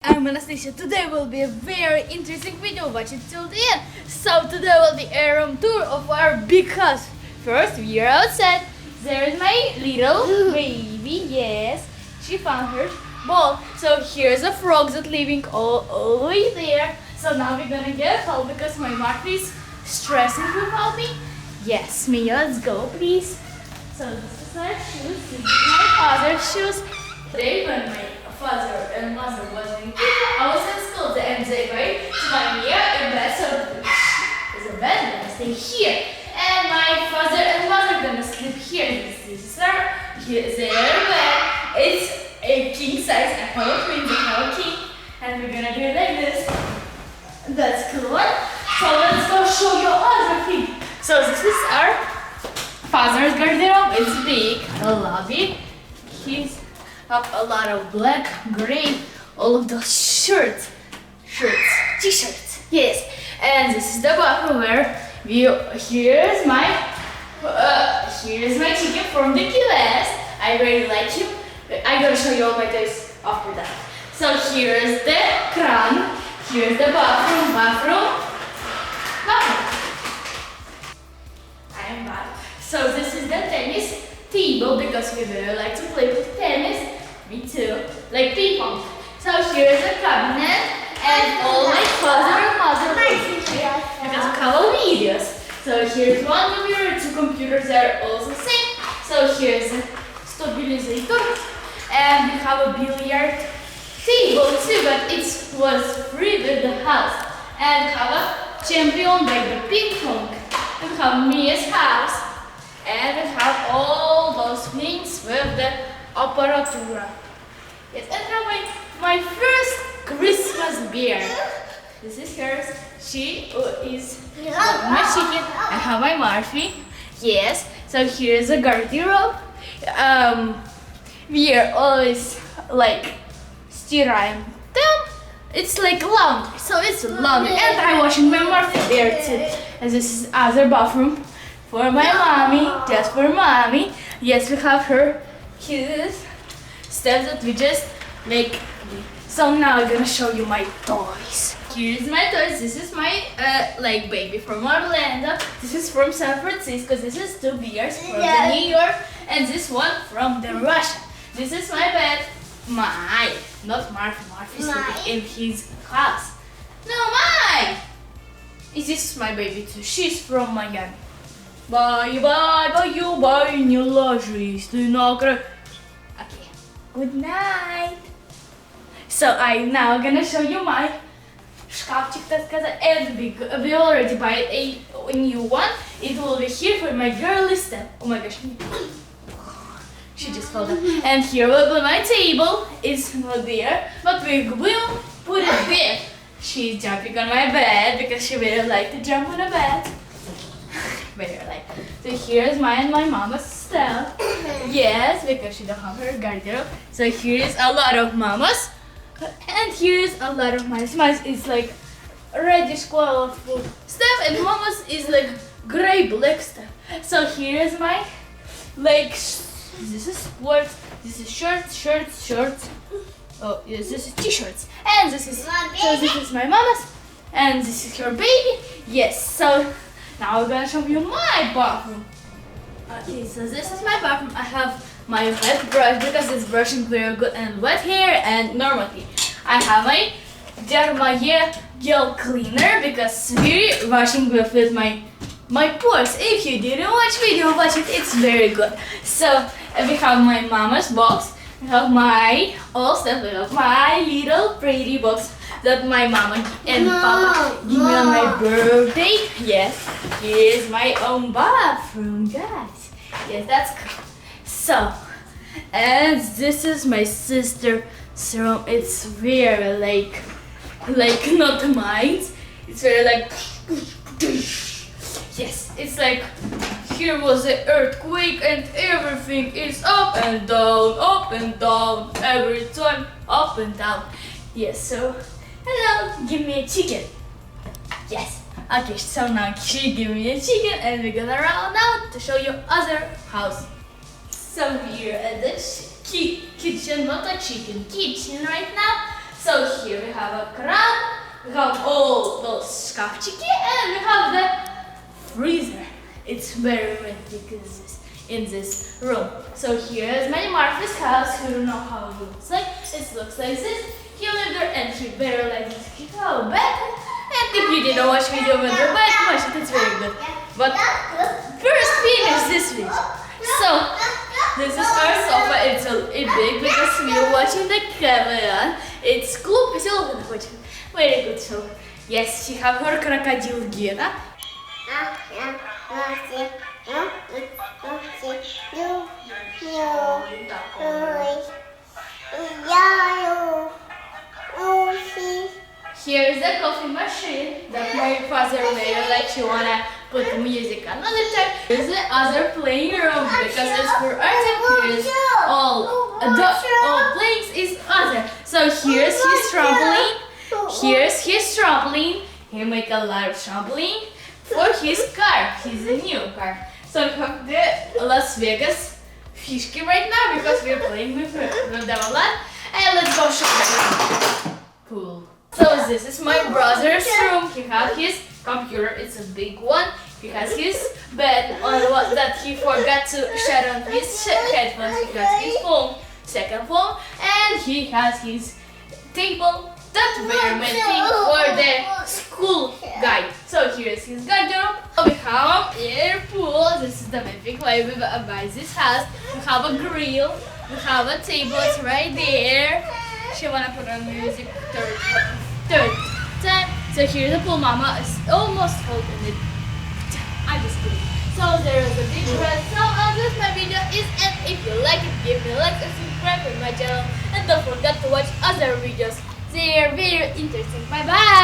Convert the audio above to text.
I'm Nastya. Today will be a very interesting video. Watch it till the end. So today will be a room tour of our big house. First, we are outside. There is my little baby. Yes, she found her ball. So here's a frog that living all the way there. So now we're gonna get help because my mom is stressing without me. Yes, Mia, let's go, please. So this is our shoes. This is my father's shoes. Today when my father and mother was in I was in school and they went to my Mia in bed, so there's a bed gonna stay here. And my father and mother gonna sleep here. This is their bed. It's a king size. I have a queen, they have a king. And we're gonna do it like this. That's cool one. So let's go show you other thing. So this is our father's garderobe. It's big. I love it. He's have a lot of black, gray, all of those shirts, t-shirts, yes. And this is the bathroom where here's my chicken from the US. I really like him. I'm gonna show you all my toys after that. So here's the crane, here's the bathroom. I am back. So this is the tennis table because we really like to play with tennis. Me too. Like ping pong. So here's a cabinet and all my father and mother because we have all videos. So here's one computer, two computers are also same. So here's a stabilizer and we have a billiard table too, but it was free with the house. And have a champion like the ping pong. We have Mia's house and we have all those things with the apparatura. Yes, and have my first Christmas bear. This is hers. She is my chicken. I have my Murphy. Yes. So here's a garderobe. We are always like stirring them. It's like laundry, so it's laundry. And I'm washing my Murphy there too. And this is other bathroom for my mommy, just for mommy. Yes, we have her. Here's steps that we just make. So now I'm gonna show you my toys. Here's my toys. This is my like baby from Orlando. This is from San Francisco. This is two bears from the New York, and this one from the Russia. This is my bed. Not Murphy's in his house. No, mine. This is my baby too. She's from Miami. Bye, не ложись, ты на край. Okay, good night. So I'm now gonna show you my шкафчик, так сказать, and we already buy a new one. It will be here for my girly step. Oh my gosh, she just fell down. And here will be my table. It's not there, but we will put it there. She's jumping on my bed because she really likes to jump on a bed. So here's mine and my mama's stuff. Yes, because she don't have her garderobe. So here is a lot of mama's, and here is a lot of mine. Mine is like reddish colorful stuff, and mama's is like gray black stuff. So here is my like this is sports, this is shorts. Oh yes, this is t-shirts, and this is my mama's, and this is her baby. Yes, so. Now I'm gonna show you my bathroom. Okay, so this is my bathroom. I have my wet brush because it's brushing very good and wet hair, and normally I have my Dermaye gel cleaner because we're washing with my pores. If you didn't watch video, watch it. It's very good. So we have my mama's box. We have my all stuff. We have my little pretty box that my mama and papa give me on my birthday. Yes, here's my own bathroom, guys. Yes, that's cool. So, and this is my sister's room. It's very like not mine. It's very like yes. It's like here was an earthquake and everything is up and down, every time up and down. Yes, so. Hello, give me a chicken. Yes. Okay, so now she give me a chicken and we're gonna round out to show you other house. So we're at the kitchen, not a chicken, kitchen right now. So here we have a crab, we have all those шкафчики, and we have the freezer. It's very romantic in this room. So here is my Martha's house. You don't know how it looks like. It looks like this. He lived there and he very likes to go back. And if you didn't watch video with her back, watch it. It's very good. But first finish this video. So this is our sofa. It's a big because we are watching the camera. It's Club Веселых Находок. Very good show. Yes, she have her crocodile Gina. Here is the coffee machine that my father made, like she wanna put music another time. Here's the other playing room because it's for Artem. Here's all playing is other. So here's his trampoline. Here's his trampoline. He make a lot of trampoline for his car. He's a new car. So we have the Las Vegas fishki right now because we're playing with them a lot. And let's go shopping. Cool. So this is my brother's room. He has his computer. It's a big one. He has his bed on that he forgot to shut on his headphones. He has his phone, second phone, and he has his table. That's very main thing for the school guide. So here is his garderobe. We have air pool. This is the main thing why we buy this house. We have a grill. We have a table. It's right there. She wanna put on music third time. So here's the pool. Mama is almost holding it. I'm just kidding. So there is a big red. So this my video is, and if you like it, give me a like and subscribe to my channel. And don't forget to watch other videos. They are very interesting. Bye bye.